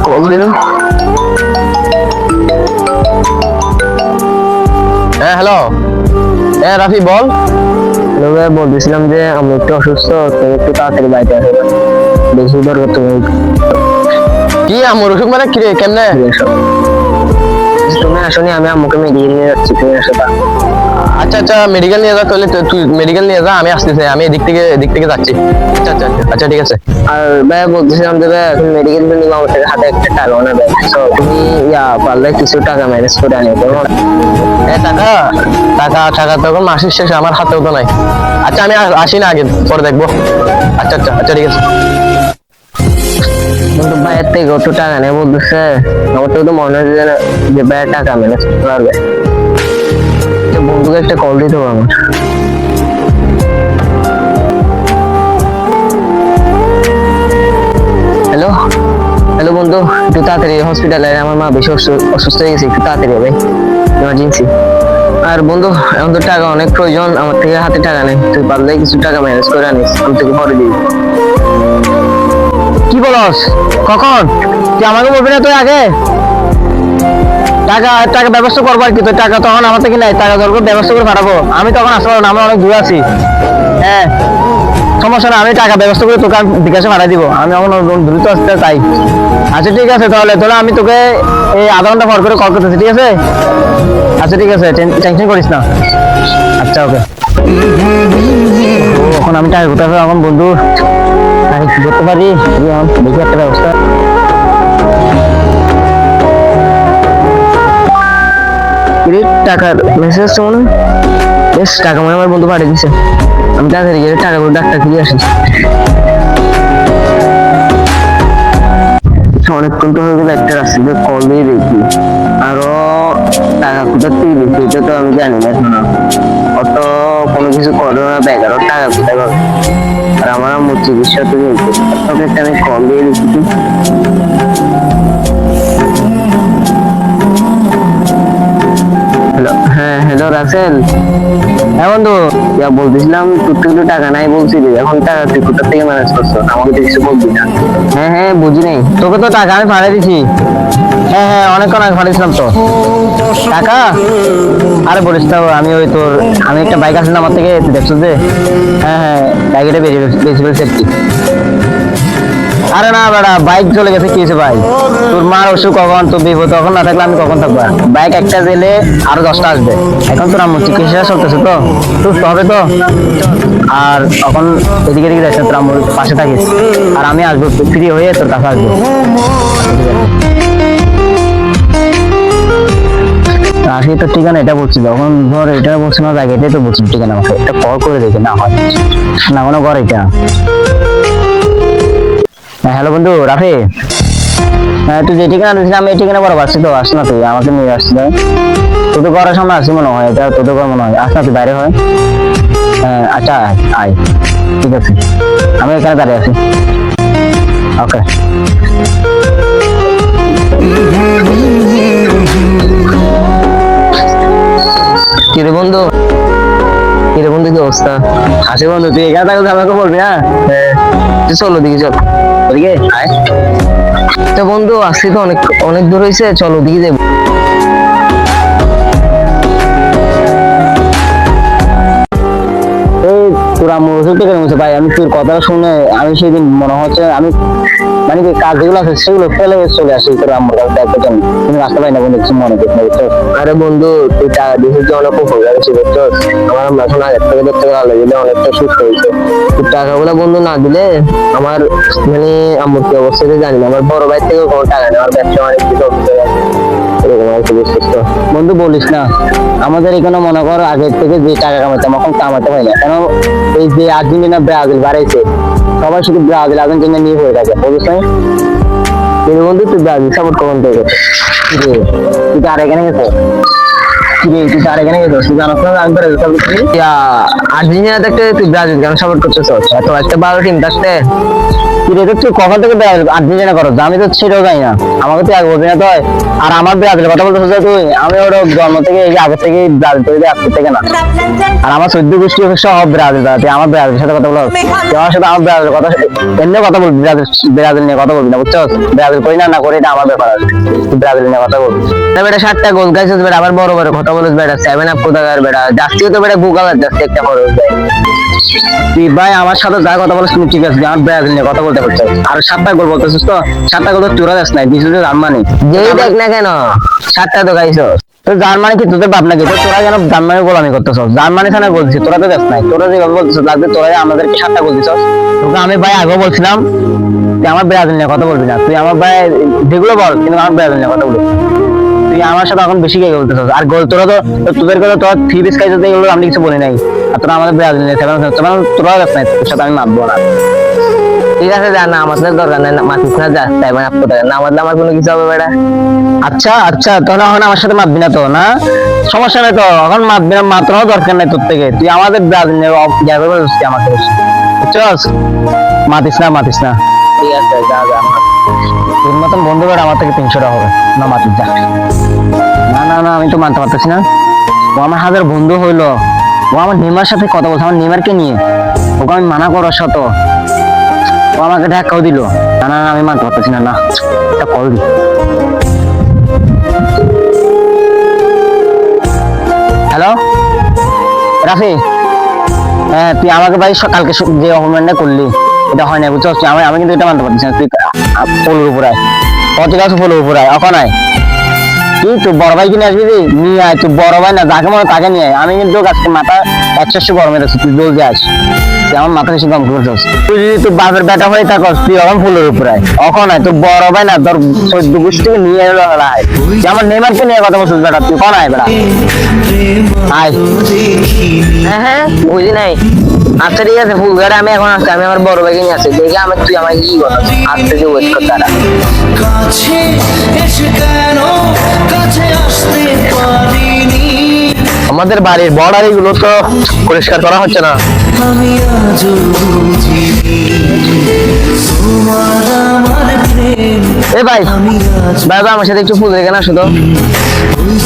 Call দিল। হ্যাঁ hello, হ্যাঁ রাফি বল। হ্যালো ভাই, বলতেছিলাম যে আমি একটু অসুস্থ, তুমি একটু তাড়াতাড়ি বাড়িতে আসো, বেশি দরকার তুমি কি আমার অসুখ মানে কি রে, কেমনে? এসো। তুমি আসনি, আমি আম্মুকে মেডিকেল নিয়ে যাচ্ছি, তুমি আসো। আচ্ছা আচ্ছা মেডিকেল নিয়ে যা, তাহলে তুই মেডিকেল নিয়ে যা, আমি আসতেছি, আমি এদিক থেকে যাচ্ছি। আচ্ছা আচ্ছা আচ্ছা ঠিক আছে। আর ভাই বলতেছিলাম যে ভাই এখন মেডিকেল বিল নিবো, আমার হাতে একটা টাকা না ভাই, তো তুমি পারলে কিছু টাকা ম্যানেজ করে আনি তোমার। টাকা টাকা টাকা তখন মাসের শেষে আমার হাতেও তো নাই। আচ্ছা আমি আসি না, আগে পরে দেখবো। আচ্ছা আচ্ছা আচ্ছা ঠিক আছে। কিন্তু ভাইয়ের থেকে অত টাকা নেই বলতেছে, আমার তো মনে হয় যে ভাইয়ের টাকা ম্যানেজ করতে পারবে। বন্ধুকে একটা কল দিতে হবে আমার। হ্যালো হ্যালো বন্ধু, একটু তাড়াতাড়ি হসপিটালে, আমার মা বেশি অসুস্থ হয়ে গেছে, একটু তাড়াতাড়ি হবে, ইমার্জেন্সি। আর বন্ধু এখন তো টাকা অনেক প্রয়োজন, আমার থেকে হাতে টাকা নেই, তুই পারলে কিছু টাকা ম্যানেজ করে আনিস, আমি তোকে পরে দিই। কি বলস? কখন? তুই আমাকে বলবি না তুই আগে? টাকা টাকা ব্যবস্থা করবো আর কি, তো টাকা তখন আমার থেকে নাই, টাকা দরকার ব্যবস্থা করে পাঠাবো, আমি তখন আসবো না, আমরা অনেক দূরে আছি। হ্যাঁ সমস্যা না, আমি টাকা ব্যবস্থা করে তোকে বিকাশে পাঠাই দিব, আমি এখন দ্রুত আসতে চাই। আচ্ছা ঠিক আছে, তাহলে তাহলে আমি তোকে এই আধা ঘন্টা পর করে কল করতেছি, ঠিক আছে? আচ্ছা ঠিক আছে, টেনশন করিস না। আচ্ছা ওকে। এখন আমি টাকা কোথায় পাবো এখন বন্ধু? আমি কি করতে পারি দেখি একটা ব্যবস্থা। টাকার মেসেজ আসছে মনে হয়, বেশ টাকা মনে আমার বন্ধু পাঠিয়ে দিচ্ছে, আমি তাড়াতাড়ি গিয়ে টাকাগুলো ডাক্তার দিয়ে আসি। অনেকক্ষণ তো হয়ে গেল, একটা রাস্তাতে কল দিয়ে দেখি, আরো টাকা কোথা থেকে দিচ্ছি এটা তো আমি জানি না এখনো, অত কোনো কিছু করো না, বেকার টাকা কোথায় পাবে, আর আমার আম্মুর চিকিৎসা তো চলছে, তবে একটা আমি কল দিয়ে দিচ্ছি। হ্যালো, হ্যাঁ হ্যালো রাসেল। হ্যাঁ বন্ধু, বলতেছিলাম তোর তো একটু টাকা নাই বলছিলি, এখন টাকা তুই কোথা থেকে ম্যানেজ করছো, আমাকে তো কিছু বলবি না। হ্যাঁ হ্যাঁ বুঝি নাই, তোকে তো টাকা আমি পাঠিয়ে দিছি। হ্যাঁ হ্যাঁ অনেকক্ষণ আগে পাঠিয়েছিলাম তো টাকা। আরে বলিস না, আমি ওই তোর আমি একটা বাইক আছে না আমার থেকে, তুই দেখছো যে? হ্যাঁ হ্যাঁ বাইকটা বেশি ফেলছি আর কি। আরে না বেড়া, বাইক চলে গেছে, কি হয়েছে ভাই? তোর মার অসুখ কখন, তোর বিপদ তখন না থাকলে আমি কখন থাকবো? বাইক একটা দিলে আরো 10টা আসবে, এখন তোর আম্মুর চিকিৎসা চলতেছে তো, সুস্থ হবে তো। আর এখন এদিকে এদিকে যাচ্ছে, তোর আম্মুর পাশে থাকিস, আর আমি আসবো ফ্রি হয়ে তোর কাছে আসবো। আসি তো ঠিকানা এটা বলছি, যখন ধর এটা বলছি না জায়গা, এটাই তো বলছি ঠিকানা, আমাকে একটা কল করে দেখে না হয় না কোনো ঘর এটা। হ্যালো বন্ধু রাফি, হ্যাঁ তুই যে ঠিকানা দিয়েছিস আমি এই ঠিকানা বরাবর আসছি তো, আস না তুই আমাকে নিয়ে আসছি, তুই তো ঘরের সামনে আসছি মনে হয়, এটা তোদের ঘর মনে হয়, আস না তুই বাইরে হয়। হ্যাঁ আচ্ছা আয়, ঠিক আছে আমি এখানে দাঁড়িয়ে আছি। ওকে। কিরে বন্ধু, কিরে বন্ধু কি অবস্থা? আসি বন্ধু, তুই এখানে থাকলে আমাকে বলবি। হ্যাঁ চলো দিকে চল, ওদিকে আয়। তো বন্ধু আসছি তো অনেক অনেক দূর হয়েছে, চলো দিকে যাবো। এই তোর আম্মুর ওষুধ থেকে নেমেছে ভাই, আমি তোর কথা শুনে আমি সেদিন মনে হচ্ছে আমি মানে কি কাজ যেগুলো আছে সেগুলো ফেলে চলে আসি তোর আম্মুর কাছে দেখার জন্য, তুমি রাস্তা পাই না বন্ধু, কিছু মনে করতে বুঝছো? আরে বন্ধু তুই টাকা দিয়েছিস যে অনেক উপকার হয়েছে বুঝছো, আমার আম্মা এখন আগের থেকে দেখতে ভালো দিলে অনেকটা সুস্থ হয়েছে, তুই টাকাগুলো বন্ধু না দিলে আমার মানে আম্মুর কি অবস্থা জানি না, আমার বড় ভাই থেকে কোনো টাকা নেই, আমার ব্যবসা অনেক কিছু বন্ধু বলিস না, আমাদের এখানে মনে কর আগের থেকে যে টাকা কামাতাম এখন কামাতে হয় না, কেন এই যে আর্জেন্টিনা ব্রাজিল বাড়াইছে, সবাই শুধু ব্রাজিল আর্জেন্টিনা নিয়ে হয়ে থাকে বুঝছো? কিন্তু বন্ধু তুই ব্রাজিল সাপোর্ট করুন থেকে তুই তো আর এখানে গেছো? কি রে তুই তার এখানে গেছিস তুই জানাস না আমি ব্রাজিল সাপোর্ট করি আর্জেন্টিনা দেখতে তুই ব্রাজিল কেন সাপোর্ট করতেছ? এত একটা ভালো টিম থাকতে কি রে তুই কখন থেকে আর্জেন্টিনা করো আমি তো সেটাও জানি না আমাকে তো এক বলবি না তো আর আমার ব্রাজিলের কথা বলতেছিস যে তুই আমি ওর জন্ম থেকে এই আগে থেকে ব্রাজিল তৈরি আসতে থেকে না আর আমার 14 গোষ্ঠী সব ব্রাজিল দাদা তুই আমার ব্রাজিলের সাথে কথা বলো তুই আমার সাথে আমার ব্রাজিলের কথা এমনি কথা বলবি ব্রাজিল নিয়ে কথা বলবি না বুঝছো ব্রাজিল করি না না করি এটা আমার ব্যাপার আছে তুই ব্রাজিল নিয়ে কথা বলবি বেটা 7টা গোল খাইছিস বেটা, আবার বড় বড় কথা বলিস বেটা, 7 আপ কোথাকার বেটা, জাস্তি তো বেটা গুগল আর জাস্তি একটা বড় তুই ভাই আমার সাথে যা কথা বলিস তুমি ঠিক আছে আমার ব্রাজিল নিয়ে কথা বলতে পারছিস আর 7টা গোল বলতেছিস তো 7টা গোল তো তোরা দেশ নাই দিছিস জার্মানি যেই দেখ না কেন 7টা তো খাইছস। তো জার্মানি কি তোদের বাপ নাকি তো তোরা কেন জার্মানি গোলামি করতেছ জার্মানি থানা বলছিস তোরা তো দেশ নাই তোরা যে কথা বলছিস লাগবে তোরা আমাদেরকে 7টা গোল দিছস তোকে আমি ভাই আগেও বলছিলাম তুই আমার ব্রাজিল নিয়ে কথা বলবি না তুই আমার ভাই যেগুলো বল কিন্তু আমার ব্রাজিল নিয়ে কথা বলবি তুই আমার সাথে এখন বেশি কে বলতেছ আর গোল তোরা তো তোদের কথা তোর থ্রি পিস খাইতে এগুলো আমি কিছু বলি নাই আর তোরা আমাদের ব্রাজিল নিয়ে তোরা দেশ নাই তোর সাথে আমি মাপবো না ঠিক আছে যা না, আমাদের দরকার নাই, মাতিস না, যা 7 আপ কোথাকার না, আমাদের আমার কোনো কিছু হবে বেটা। আচ্ছা আচ্ছা তোরা এখন আমার সাথে মাপবি না তো না সমস্যা নেই তো এখন মাপবি না মাত্রাও দরকার নাই তোর থেকে তুই আমাদের ব্রাজিল নিয়ে যাবে বলছিস আমাকে বুঝছস মাতিস না ঠিক আছে যা যা। তোর মতন বন্ধু বেড়া আমার থেকে 300 টাকা হবে না মাতিস যা না আমি তো মানতে পারতেছি না ও আমার হাজার বন্ধু হইলো ও আমার নেমার সাথে কথা বলছে আমার নেমারকে নিয়ে ওকে আমি মানা করার শত ও আমাকে ধাক্কাও দিল না আমি মানতে পারতেছি না একটা কল দি হ্যালো রাফি হ্যাঁ তুই আমাকে ভাই কালকে যে অপমানটা করলি এটা হয় না বুঝছো আমি কিন্তু এটা মানতে পারছি না তুই পোলোর উপর আয় কত গাছ পোলোর উপর আয় অখন আয় তুই তুই বড় ভাই কিনে আসবি নিয়ে আয় তুই বড় ভাই না যাকে মনে তাকে নিয়ে আয় আমি কিন্তু আজকে মাথা 100 গরমে রাখছি তুই জলদি আস তুই আমার মাথা বেশি গরম করছিস তুই যদি তুই বাপের বেটা হয়ে থাকস তুই এখন ফুলের উপরে আয় অখন আয় তুই বড় ভাই না তোর 14 গোষ্ঠীকে নিয়ে এলো আয় তুই আমার নেমারকে নিয়ে কথা বলছিস বেটা তুই কোন আয় বেটা আয় হ্যাঁ বুঝি নাই। আচ্ছা ঠিক আছে ফুলগাড়া আমি এখন আসছি, আমি আমার বড় ভাইকে নিয়ে আসছি, দেখি আমি তুই আমাকে কি কথা আসতে যে ওয়েট কর তারা। কাছে এসে কেন কাছে আসতে পারিনি আমাদের বাড়ির বর্ডার গুলো তো পরিষ্কার করা হচ্ছে না আমি আজও বুঝিনি তোমার আমার প্রেম এ ভাই আমি আজ ভাই আমার সাথে একটু ফুল রেখে না শুধু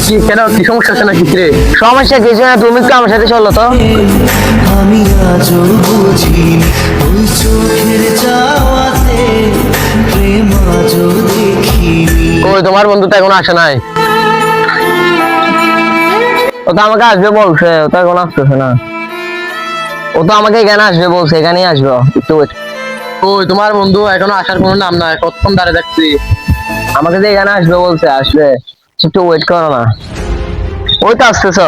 কি কেন কি সমস্যা আছে নাকি রে সমস্যা কিছু না তুমি একটু আমার সাথে চলো তো আমি আজও বুঝিনি ওই চোখের চাওয়াতে প্রেম আজও দেখিনি ওই তোমার বন্ধু তো এখন আসে নাই ও তো আমাকে আসবে বলছে ও তো এখন আসতেছে না ও তো আমাকে এখানে আসবে বলছে এখানেই আসবে একটু wait। ওই তোমার বন্ধু এখনো আসার কোনো নাম নাই কতক্ষণ দাঁড়িয়ে দেখছি আমাকে যে এখানে আসবে বলছে আসবে একটু ওয়েট করো না ওই তো আসতেছ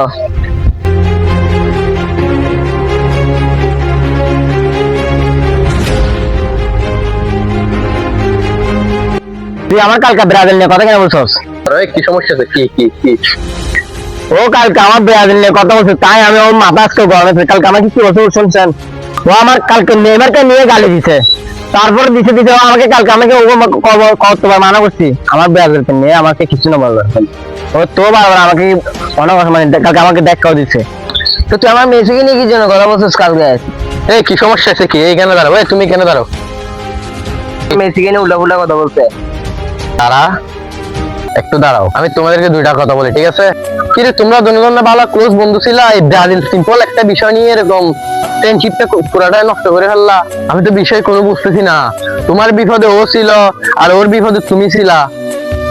তুই আমার কালকে ব্রাজিল নিয়ে কথা কেন বলছস কি সমস্যা আছে কি ও কালকে আমার ব্রাজিল নিয়ে কথা বলছে তাই আমি ওর মাথা আজকে গরমে কালকে আমাকে কি বলছে শুনছেন ও আমার কালকে নেইমারকে নিয়ে গালি দিছে তারপরে দিছে আমাকে কালকে আমাকে কতবার মানা করছি আমার ব্রাজিলকে নিয়ে আমাকে কিছু না বলবে ও তো বারবার আমাকে অনেক মানে কালকে আমাকে দেখাও দিছে তো তুই আমার মেসিকে নিয়ে কি জন্য কথা বলছিস কালকে? এই কি সমস্যা আছে কি এইখানে দাঁড়াও তুমি কেন দাঁড়াও মেসিকে নিয়ে উল্টা কথা বলছে তারা একটু দাঁড়াও আমি তোমাদেরকে দুইটা কথা বলি ঠিক আছে কি রে তোমরা দুজন না ভালো ক্লোজ বন্ধু ছিলা এই ব্রাজিল সিম্পল একটা বিষয় নিয়ে এরকম ফ্রেন্ডশিপটা পুরাটাই নষ্ট করে ফেললা আমি তো বিষয় কোনো বুঝতেছি না তোমার বিপদে ও ছিল আর ওর বিপদে তুমি ছিলা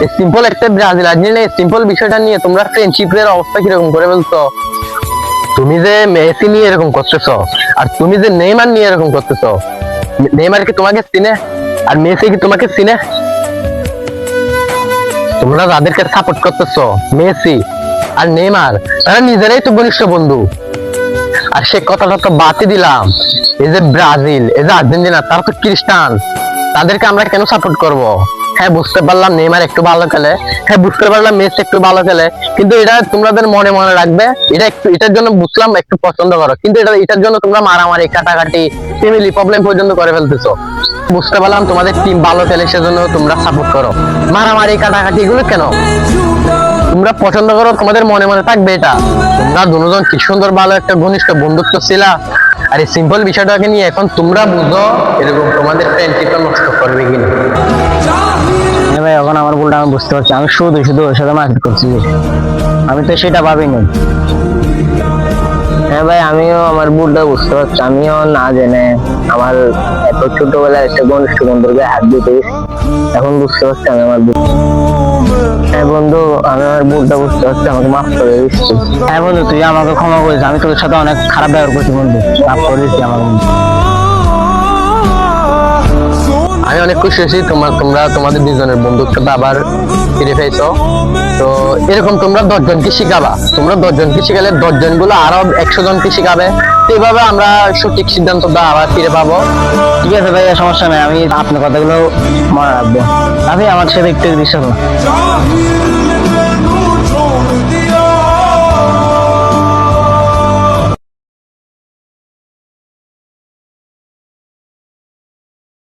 এই সিম্পল একটা ব্রাজিল আর্জেন্টিনা এই সিম্পল বিষয়টা নিয়ে তোমরা ফ্রেন্ডশিপের অবস্থা কিরকম করে ফেলছো তুমি যে মেসি নিয়ে এরকম করতেছো আর তুমি যে নেইমার নিয়ে এরকম করতেছো নেইমার কি তোমাকে চিনে আর মেসি কি তোমাকে চিনে তোমরা যাদেরকে সাপোর্ট করতেছো মেসি আর নেইমার তারা নিজেরাই তো ঘনিষ্ঠ বন্ধু আর সে কথাটা তো বাতি দিলাম এই যে ব্রাজিল এই যে আর্জেন্টিনা তারা তো খ্রিস্টান তাদেরকে আমরা কেন সাপোর্ট করব হ্যাঁ বুঝতে পারলাম নেইমার একটু ভালো খেলে হ্যাঁ বুঝতে পারলাম মেসি একটু ভালো খেলে কিন্তু এটা তোমাদের মনে মনে রাখবে এটা একটু এটার জন্য বুঝলাম একটু পছন্দ করো কিন্তু এটার জন্য তোমরা মারামারি কাটাকাটি ফ্যামিলি প্রবলেম পর্যন্ত করে ফেলতেছো বুঝতে পারলাম তোমাদের টিম ভালো খেলে সেজন্য তোমরা সাপোর্ট করো মারামারি কাটাকাটি এগুলো কেন তোমরা পছন্দ করো, তোমাদের মনে মনে থাকবে এটা। তোমরা দুজন কি সুন্দর ভালো একটা ঘনিষ্ঠ বন্ধুত্ব ছিলা, আর এই সিম্পল বিষয়টাকে নিয়ে এখন তোমরা বুঝো এরকম তোমাদের ফ্রেন্ডশিপটা নষ্ট করবে কিনা। হ্যাঁ ভাই, এখন আমার ভুলটা আমি বুঝতে পারছি, আমি শুধু শুধু ওর সাথে মারপিট করছি, আমি তো সেটা ভাবিনি। হ্যাঁ ভাই, আমিও আমার ভুলটা বুঝতে পারছি, আমিও না জেনে আমার এত ছোটবেলার একটা ঘনিষ্ঠ বন্ধুর গায়ে হাত দিতে গেছি। এখন বুঝতে পারছি আমি আমার ভুল। হ্যাঁ বন্ধু, আমি আমার ভুলটা বুঝতে পারছি, আমাকে মাফ করে দিচ্ছি। হ্যাঁ বন্ধু, তুই আমাকে ক্ষমা করিস, আমি তোর সাথে অনেক খারাপ ব্যবহার করছি বন্ধু, মাফ করে দিচ্ছি আমার বন্ধু। আমি অনেক খুশি হয়েছি তোমরা তোমাদের দুজনের বন্ধুত্বটা আবার ফিরে পেয়েছো। তো এরকম তোমরা 10 জনকে শিখাবা, তোমরা 10 জনকে শিখালে 10 জন গুলো আরো 100 জনকে শিখাবে, তো এইভাবে আমরা সঠিক সিদ্ধান্তটা আবার ফিরে পাবো। ঠিক আছে ভাইয়া, সমস্যা নাই, আমি আপনার কথাগুলো মনে রাখবো। আপনি আমার সাথে একটু বিশ্বাস করুন।